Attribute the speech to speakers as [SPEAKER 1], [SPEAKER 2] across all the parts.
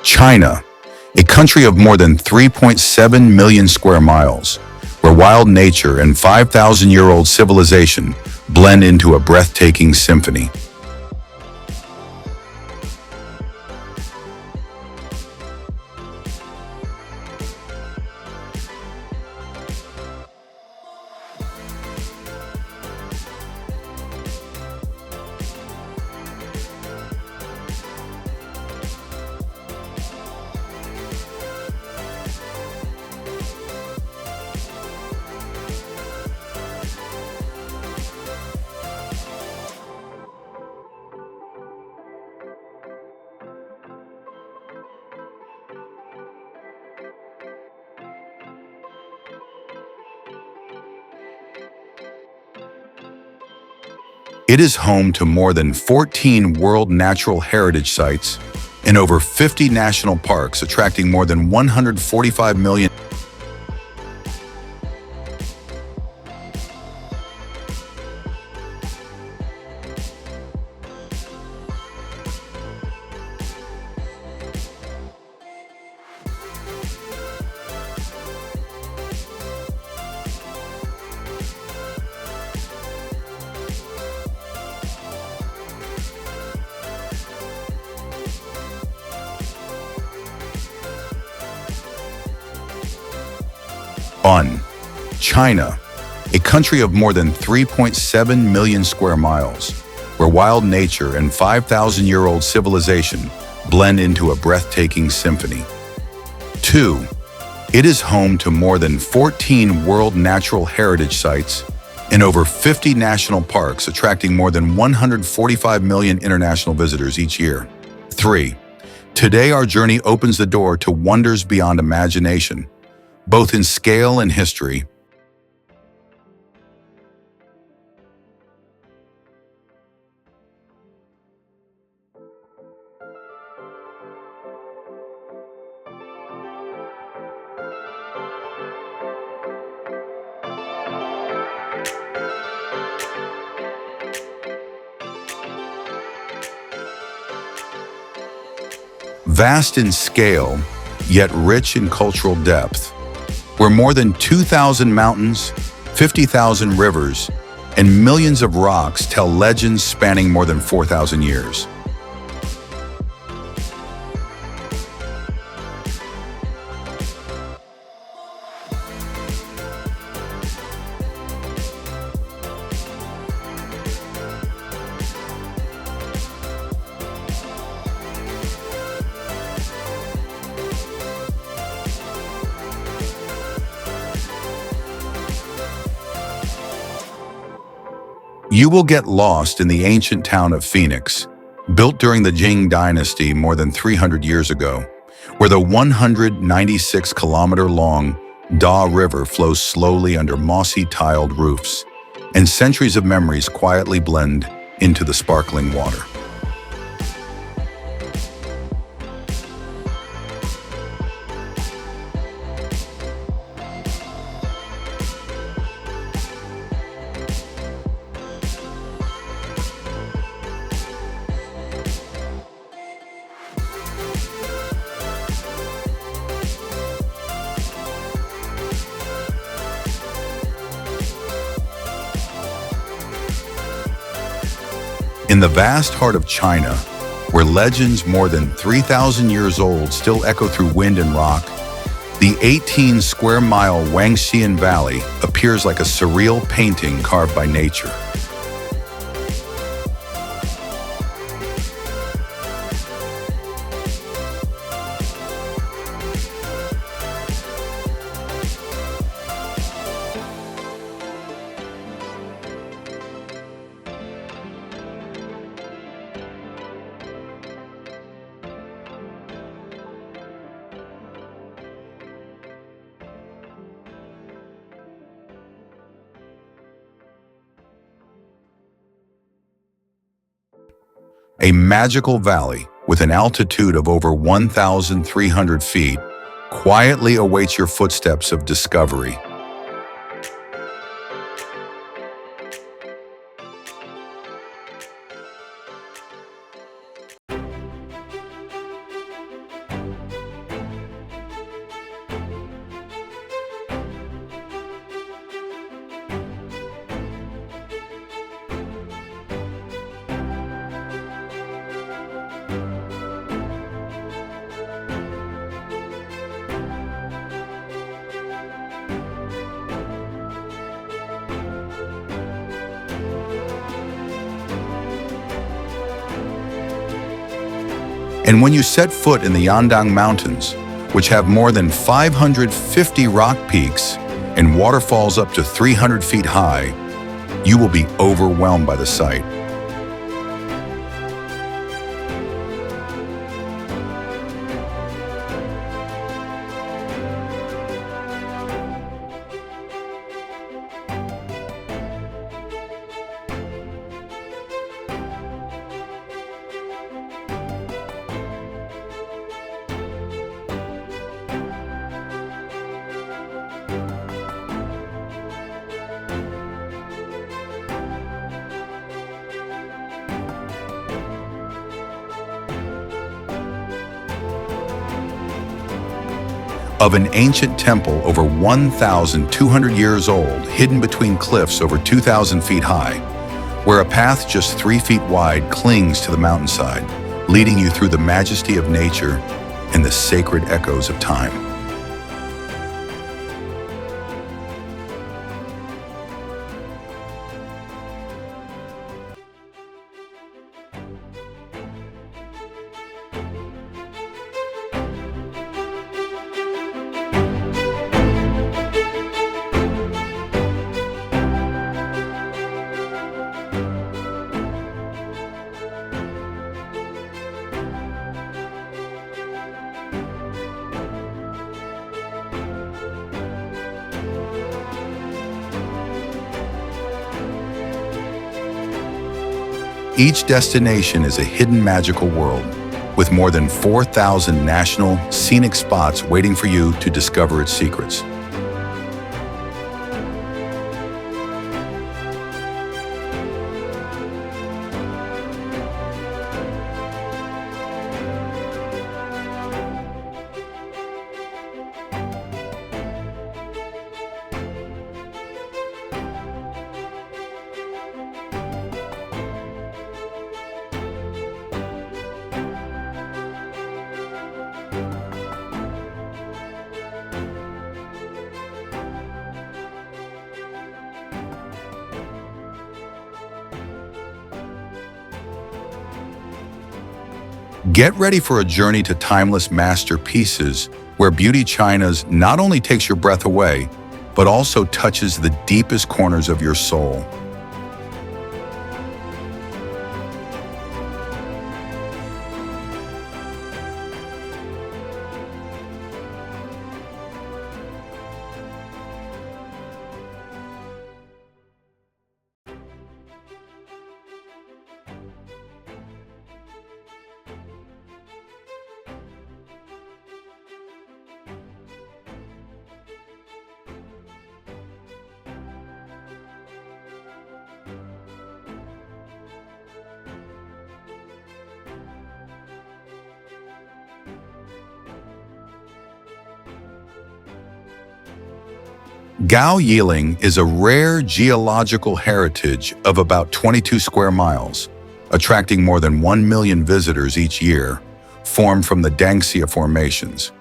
[SPEAKER 1] China, a country of more than 3.7 million square miles, where wild nature and 5,000-year-old civilization blend into a breathtaking symphony. It is home to more than 14 World Natural Heritage Sites and over 50 national parks, attracting more than 145 million. China, a country of more than 3.7 million square miles, where wild nature and 5,000-year-old civilization blend into a breathtaking symphony. 2. It is home to more than 14 World Natural Heritage Sites and over 50 national parks, attracting more than 145 million international visitors each year. 3. Today, our journey opens the door to wonders beyond imagination, both in scale and history. Vast in scale, yet rich in cultural depth, where more than 2,000 mountains, 50,000 rivers, and millions of rocks tell legends spanning more than 4,000 years. You will get lost in the ancient town of Phoenix, built during the Qing dynasty more than 300 years ago, where the 196-kilometer-long Da River flows slowly under mossy tiled roofs, and centuries of memories quietly blend into the sparkling water. In the vast heart of China, where legends more than 3,000 years old still echo through wind and rock, the 18-square-mile Wangxian Valley appears like a surreal painting carved by nature. A magical valley with an altitude of over 1,300 feet quietly awaits your footsteps of discovery. And when you set foot in the Yandang Mountains, which have more than 550 rock peaks and waterfalls up to 300 feet high, you will be overwhelmed by the sight. Of an ancient temple over 1,200 years old, hidden between cliffs over 2,000 feet high, where a path just 3 feet wide clings to the mountainside, leading you through the majesty of nature and the sacred echoes of time. Each destination is a hidden magical world, with more than 4,000 national, scenic spots waiting for you to discover its secrets. Get ready for a journey to timeless masterpieces where beauty China's not only takes your breath away, but also touches the deepest corners of your soul. Gao Yiling is a rare geological heritage of about 22 square miles, attracting more than 1 million visitors each year, formed from the Dangxia formations,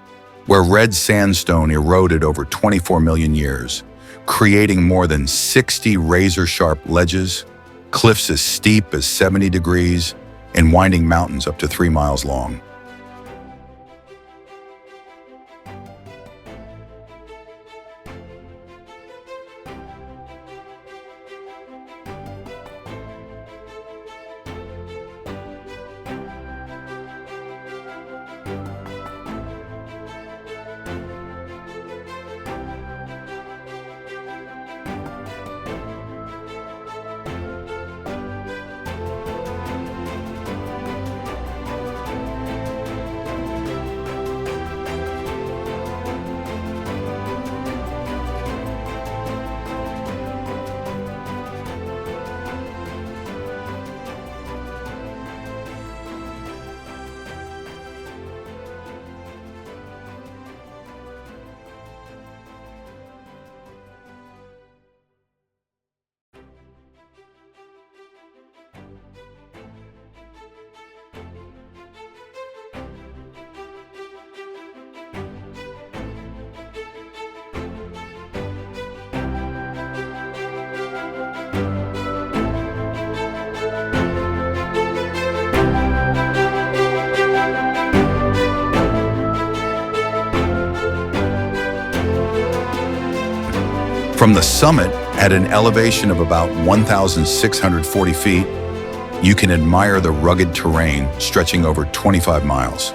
[SPEAKER 1] where red sandstone eroded over 24 million years, creating more than 60 razor-sharp ledges, cliffs as steep as 70 degrees, and winding mountains up to 3 miles long. From the summit, at an elevation of about 1,640 feet, you can admire the rugged terrain stretching over 25 miles.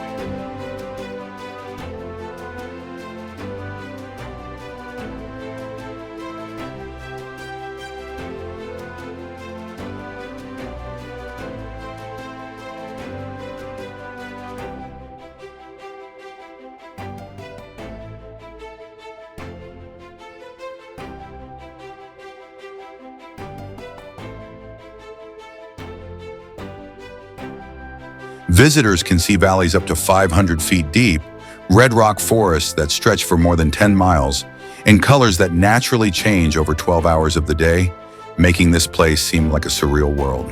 [SPEAKER 1] Visitors can see valleys up to 500 feet deep, red rock forests that stretch for more than 10 miles, and colors that naturally change over 12 hours of the day, making this place seem like a surreal world.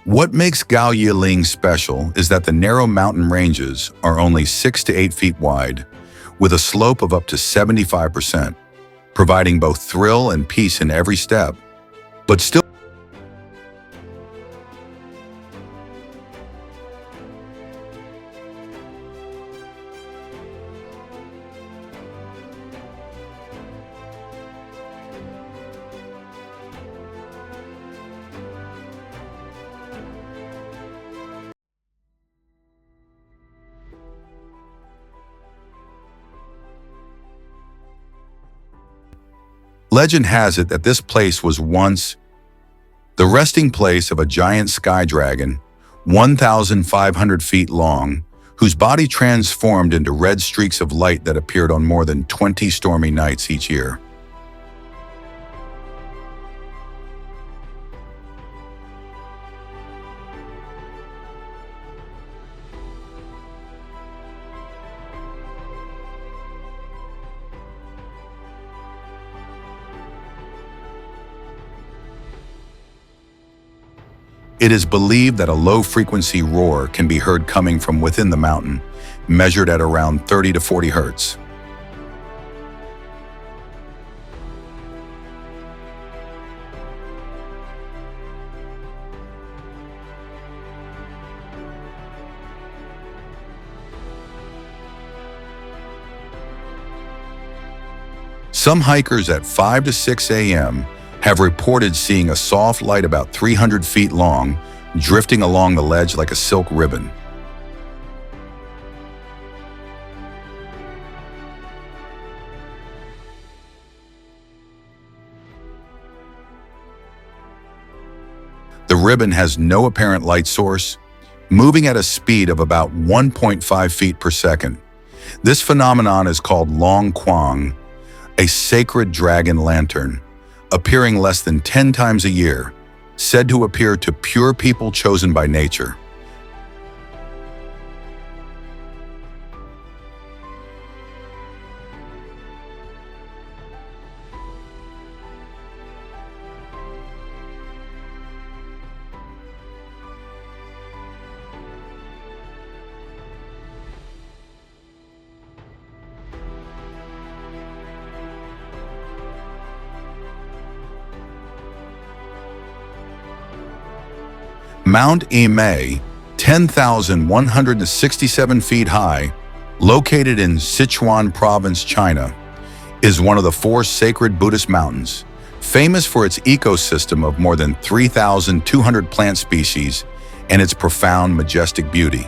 [SPEAKER 1] What makes Gao Yiling special is that the narrow mountain ranges are only 6 to 8 feet wide, with a slope of up to 75%, providing both thrill and peace in every step, but still legend has it that this place was once the resting place of a giant sky dragon, 1,500 feet long, whose body transformed into red streaks of light that appeared on more than 20 stormy nights each year. It is believed that a low-frequency roar can be heard coming from within the mountain, measured at around 30 to 40 hertz. Some hikers at 5 to 6 a.m. have reported seeing a soft light about 300 feet long, drifting along the ledge like a silk ribbon. The ribbon has no apparent light source, moving at a speed of about 1.5 feet per second. This phenomenon is called Long Quang, a sacred dragon lantern, appearing less than 10 times a year, said to appear to pure people chosen by nature. Mount Imei, 10,167 feet high, located in Sichuan Province, China, is one of the 4 sacred Buddhist mountains, famous for its ecosystem of more than 3,200 plant species and its profound, majestic beauty.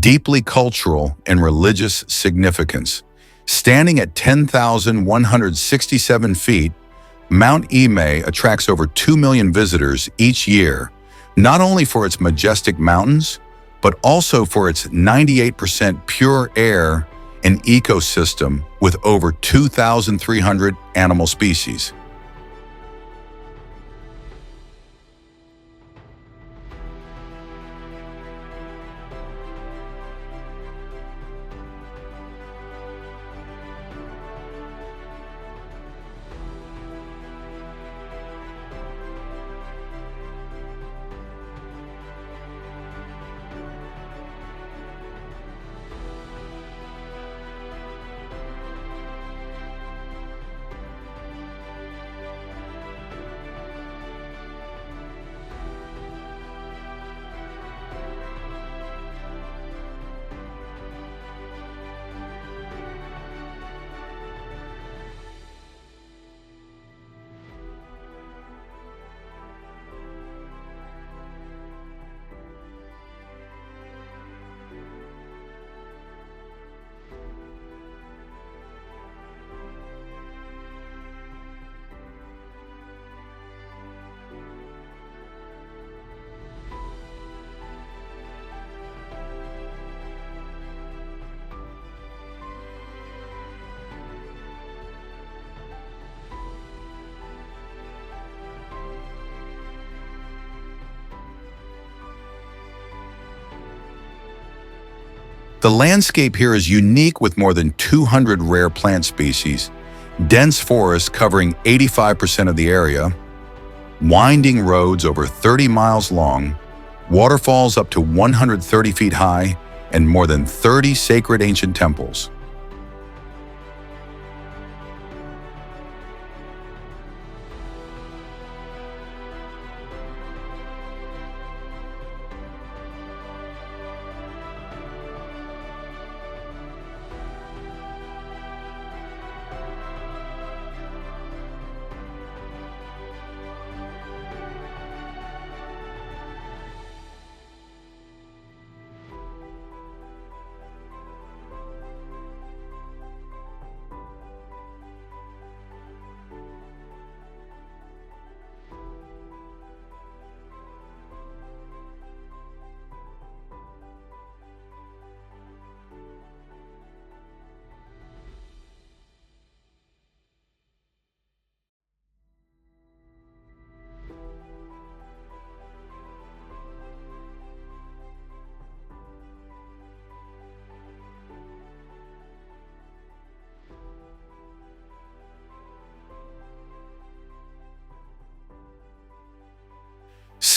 [SPEAKER 1] deeply cultural and religious significance. Standing at 10,167 feet, Mount Imei attracts over 2 million visitors each year, not only for its majestic mountains, but also for its 98% pure air and ecosystem with over 2,300 animal species. The landscape here is unique with more than 200 rare plant species, dense forests covering 85% of the area, winding roads over 30 miles long, waterfalls up to 130 feet high, and more than 30 sacred ancient temples.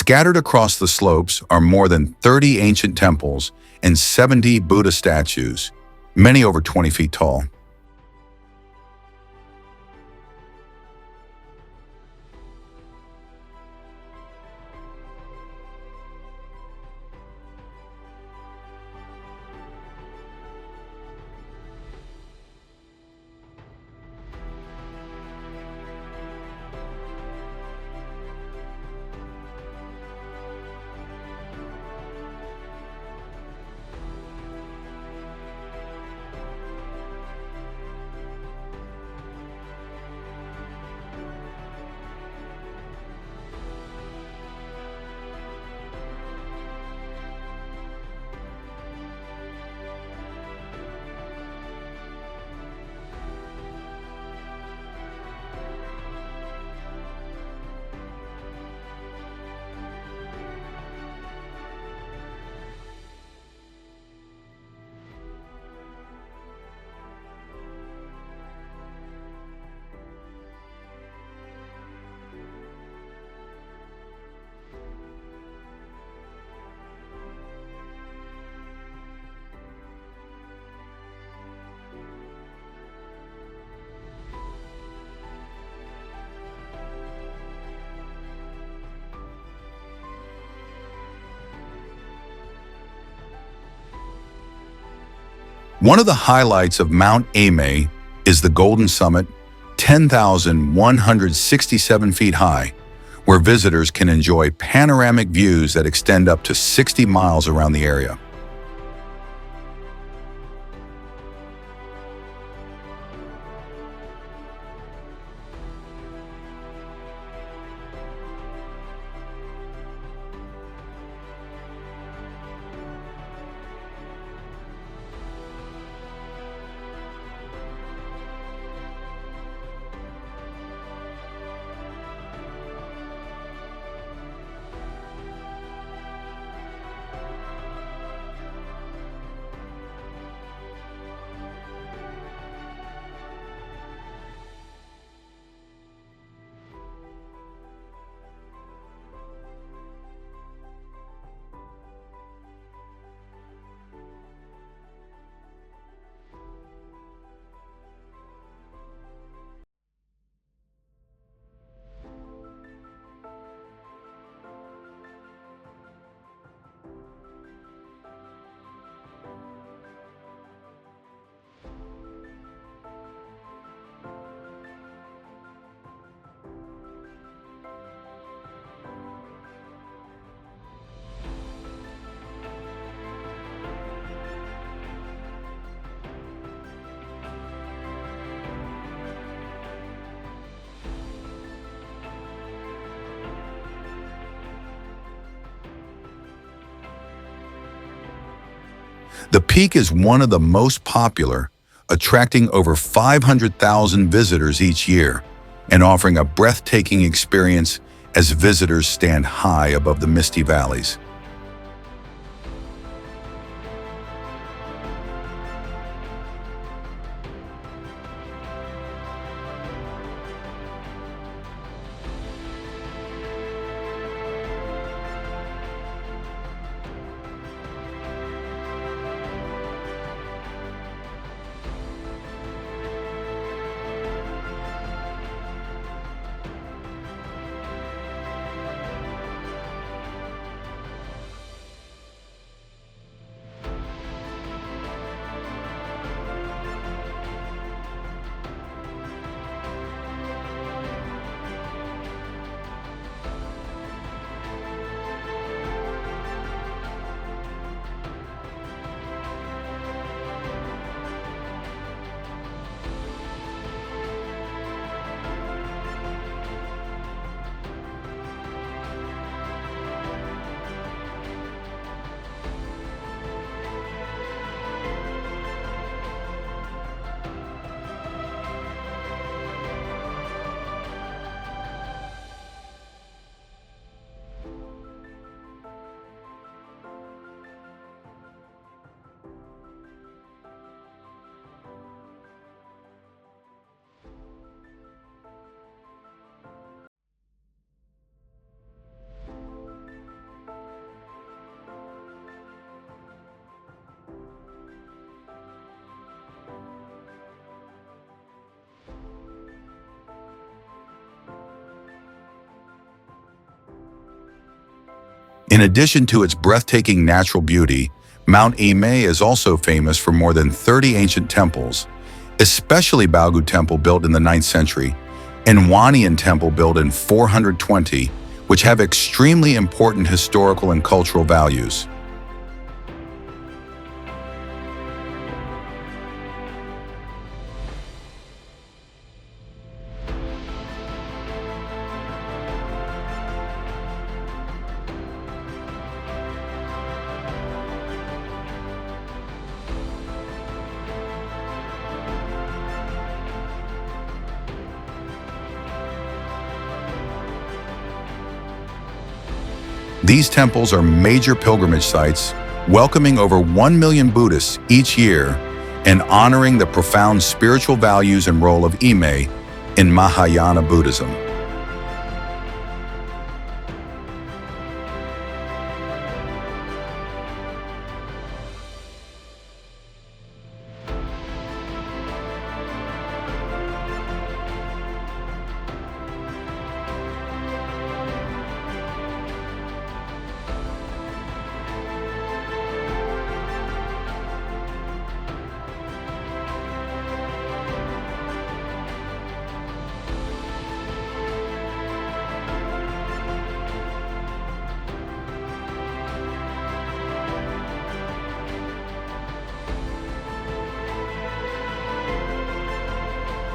[SPEAKER 1] Scattered across the slopes are more than 30 ancient temples and 70 Buddha statues, many over 20 feet tall. One of the highlights of Mount Imei is the Golden Summit, 10,167 feet high, where visitors can enjoy panoramic views that extend up to 60 miles around the area. The peak is one of the most popular, attracting over 500,000 visitors each year and offering a breathtaking experience as visitors stand high above the misty valleys. In addition to its breathtaking natural beauty, Mount Imei is also famous for more than 30 ancient temples, especially Baogu Temple built in the 9th century and Wannian Temple built in 420, which have extremely important historical and cultural values. These temples are major pilgrimage sites, welcoming over 1 million Buddhists each year and honoring the profound spiritual values and role of Imei in Mahayana Buddhism.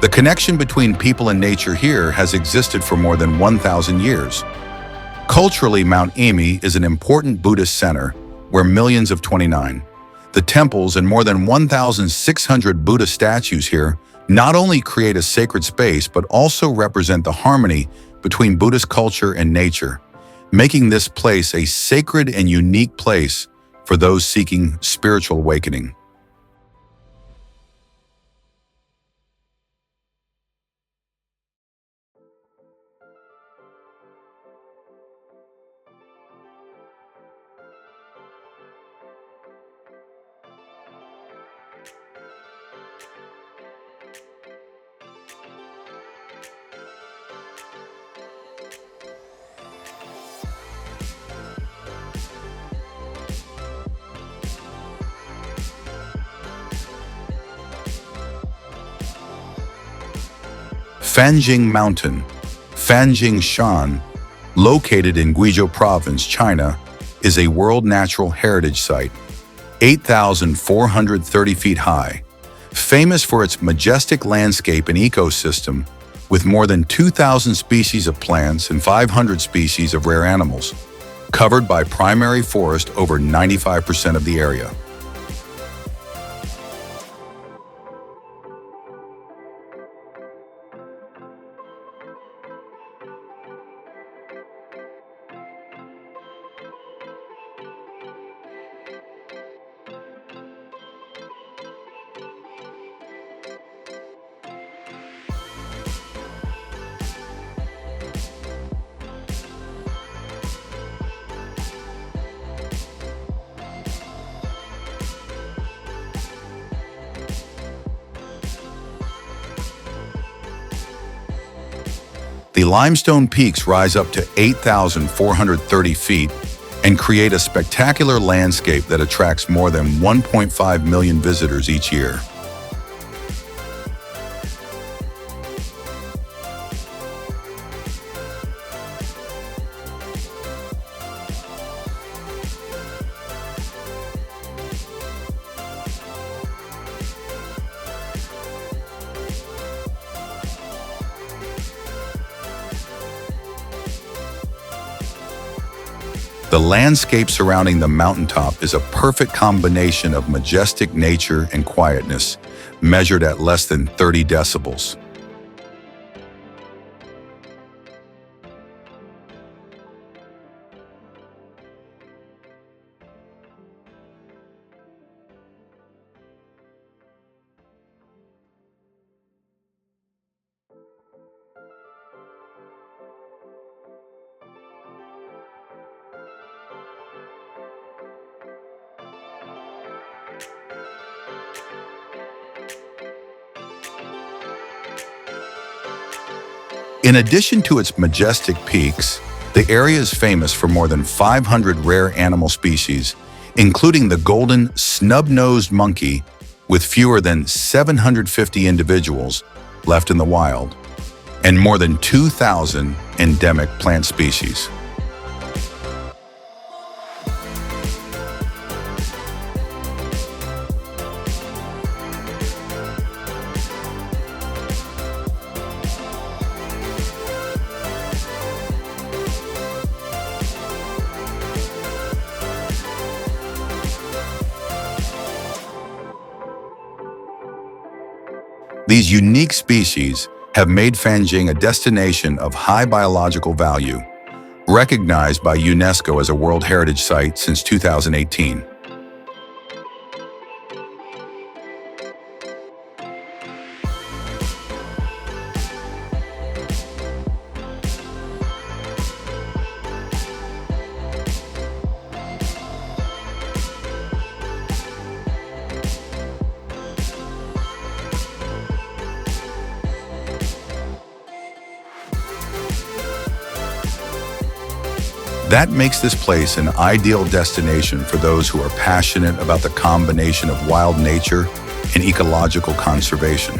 [SPEAKER 1] The connection between people and nature here has existed for more than 1,000 years. Culturally, Mount Imei is an important Buddhist center where millions of 29. The temples and more than 1,600 Buddha statues here not only create a sacred space but also represent the harmony between Buddhist culture and nature, making this place a sacred and unique place for those seeking spiritual awakening. Fanjing Mountain, Fanjing Shan, located in Guizhou Province, China, is a World Natural Heritage Site, 8,430 feet high, famous for its majestic landscape and ecosystem, with more than 2,000 species of plants and 500 species of rare animals, covered by primary forest over 95% of the area. The limestone peaks rise up to 8,430 feet and create a spectacular landscape that attracts more than 1.5 million visitors each year. The landscape surrounding the mountaintop is a perfect combination of majestic nature and quietness, measured at less than 30 decibels. In addition to its majestic peaks, the area is famous for more than 500 rare animal species, including the golden snub-nosed monkey, with fewer than 750 individuals left in the wild, and more than 2,000 endemic plant species. These unique species have made Fanjing a destination of high biological value, recognized by UNESCO as a World Heritage Site since 2018. That makes this place an ideal destination for those who are passionate about the combination of wild nature and ecological conservation.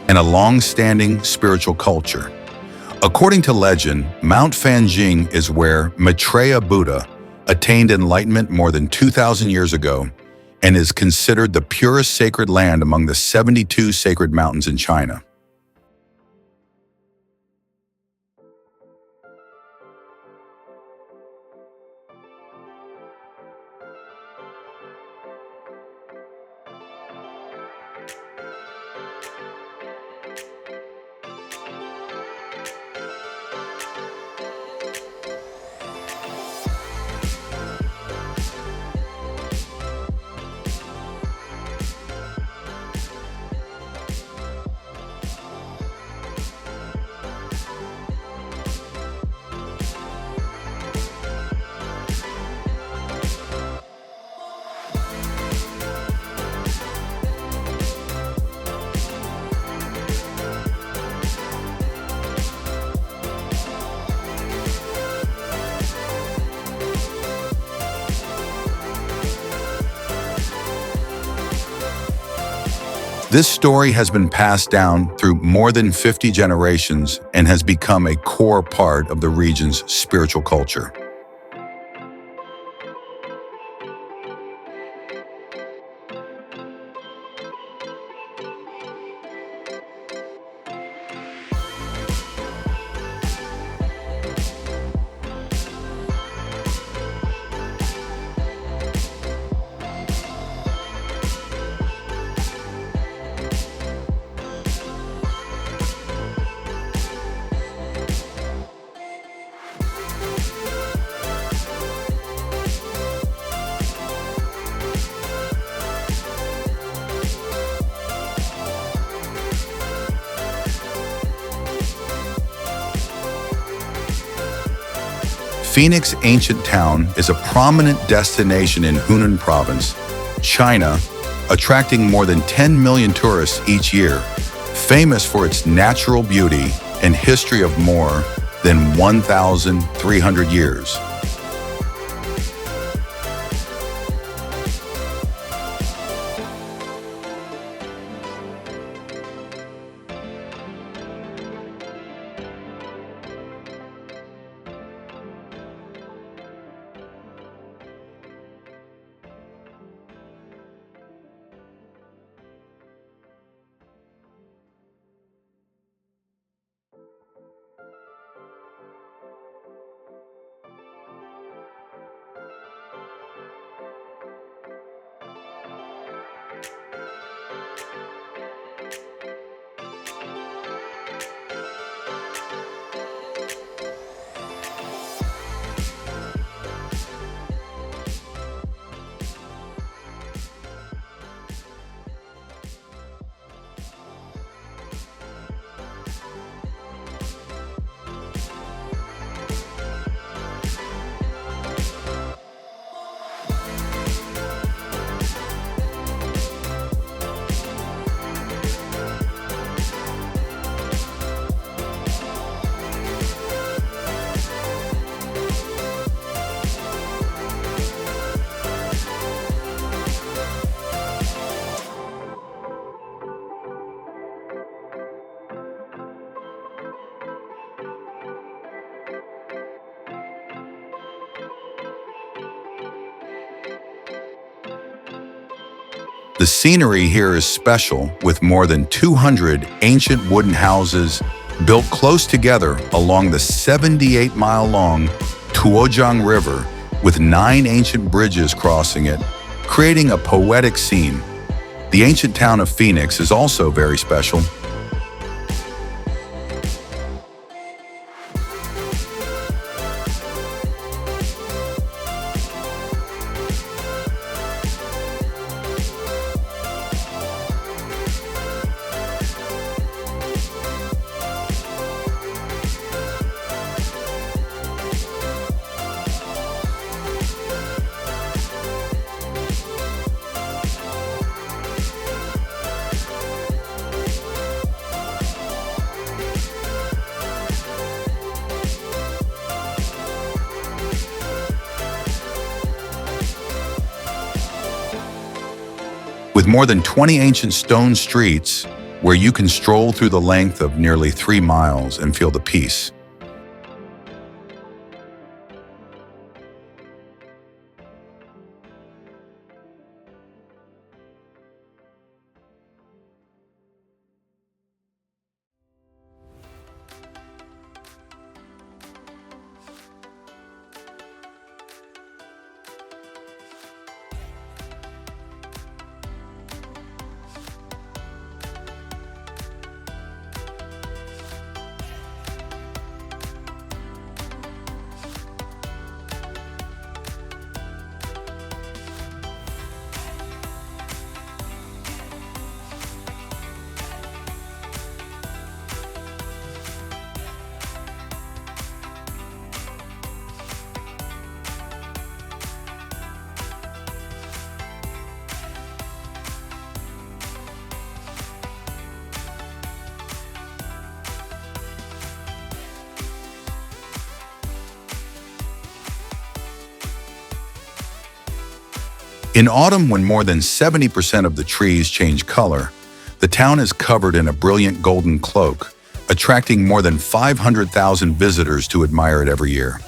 [SPEAKER 1] And a long-standing spiritual culture. According to legend, Mount Fanjing is where Maitreya Buddha attained enlightenment more than 2,000 years ago and is considered the purest sacred land among the 72 sacred mountains in China. This story has been passed down through more than 50 generations and has become a core part of the region's spiritual culture. Phoenix Ancient Town is a prominent destination in Hunan Province, China, attracting more than 10 million tourists each year, famous for its natural beauty and history of more than 1,300 years. The scenery here is special, with more than 200 ancient wooden houses built close together along the 78-mile-long Tuojiang River, with 9 ancient bridges crossing it, creating a poetic scene. The ancient town of Phoenix is also very special. With more than 20 ancient stone streets where you can stroll through the length of nearly 3 miles and feel the peace. In autumn, when more than 70% of the trees change color, the town is covered in a brilliant golden cloak, attracting more than 500,000 visitors to admire it every year.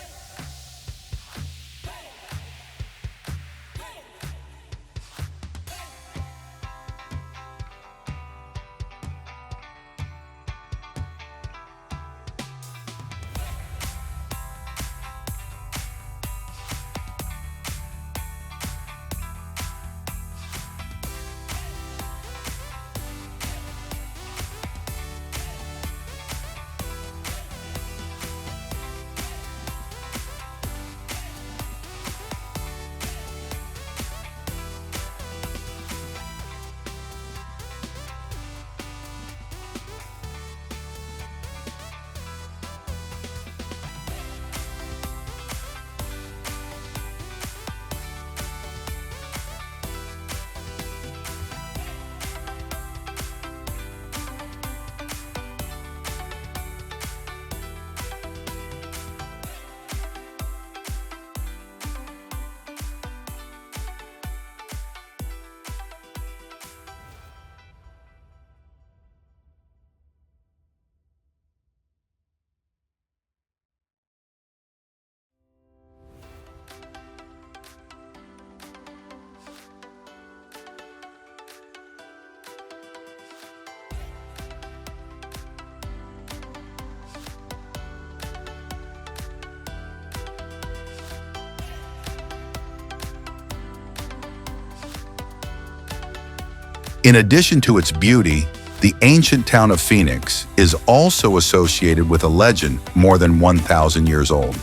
[SPEAKER 1] In addition to its beauty, the ancient town of Phoenix is also associated with a legend more than 1,000 years old.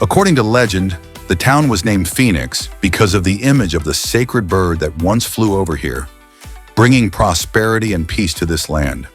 [SPEAKER 1] According to legend, the town was named Phoenix because of the image of the sacred bird that once flew over here, bringing prosperity and peace to this land.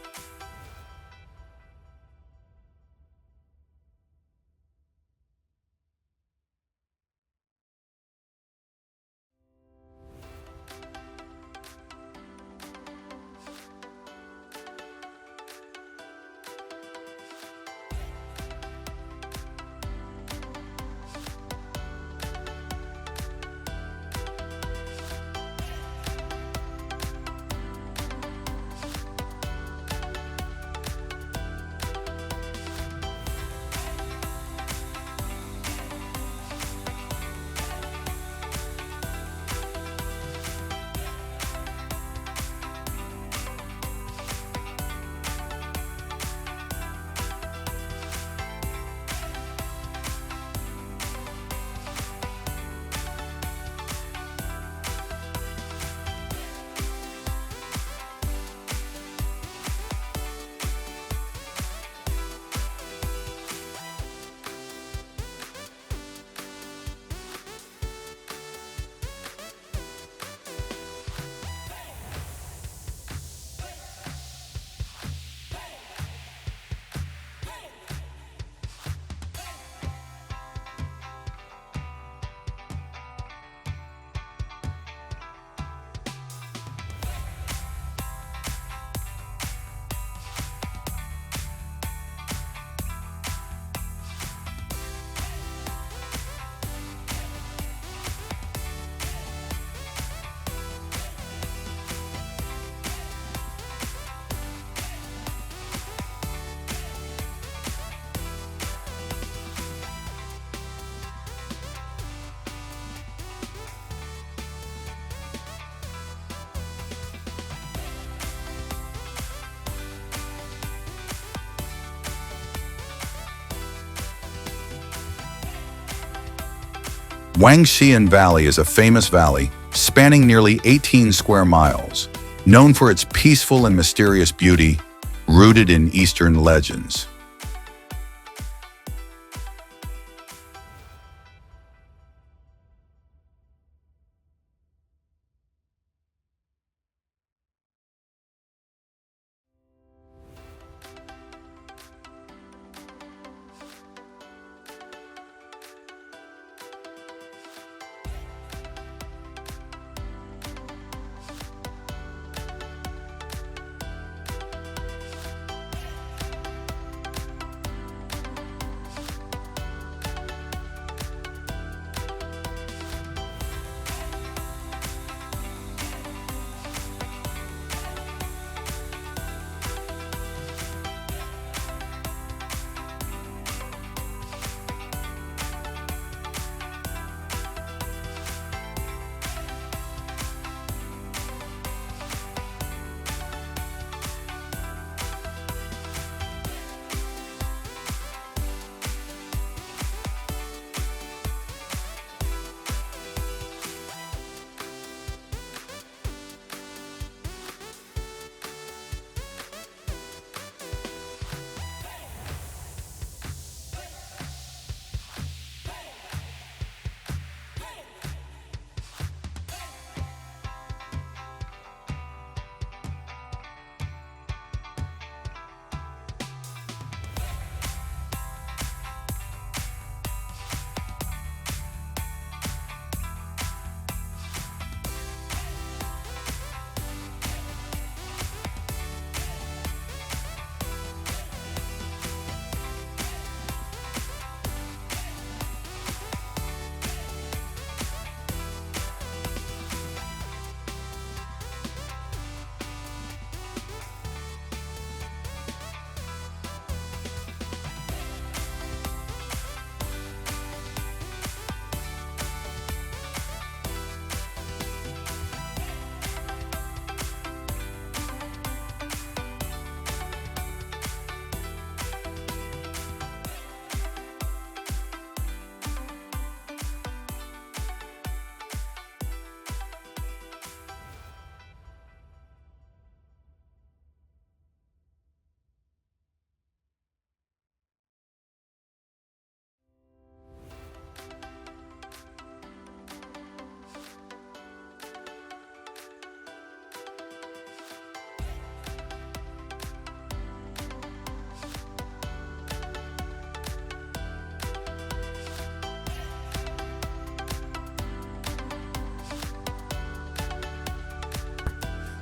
[SPEAKER 1] Wangxian Valley is a famous valley spanning nearly 18 square miles, known for its peaceful and mysterious beauty, rooted in Eastern legends.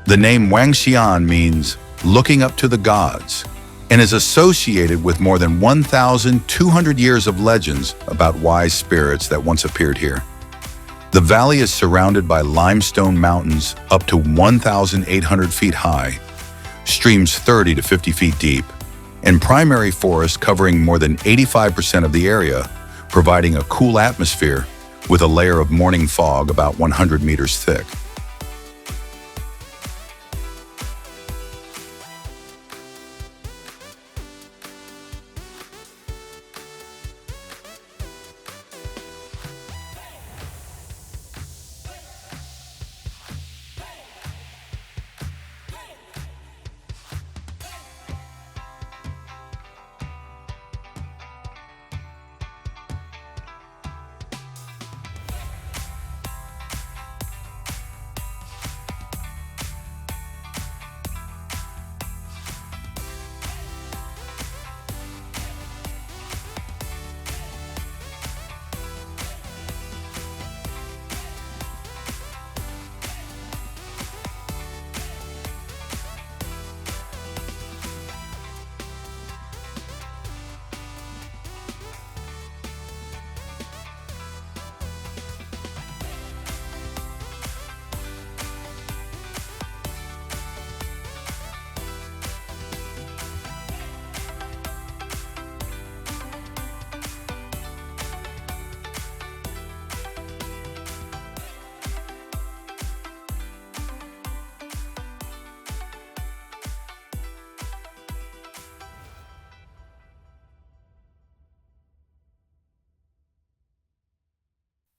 [SPEAKER 1] The name Wangxian means looking up to the gods and is associated with more than 1,200 years of legends about wise spirits that once appeared here. The valley is surrounded by limestone mountains up to 1,800 feet high, streams 30 to 50 feet deep, and primary forest covering more than 85% of the area, providing a cool atmosphere with a layer of morning fog about 100 meters thick.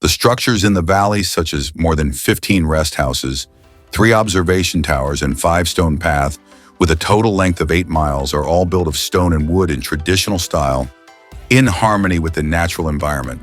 [SPEAKER 1] The structures in the valley, such as more than 15 rest houses, 3 observation towers, and 5 stone paths, with a total length of 8 miles, are all built of stone and wood in traditional style, in harmony with the natural environment.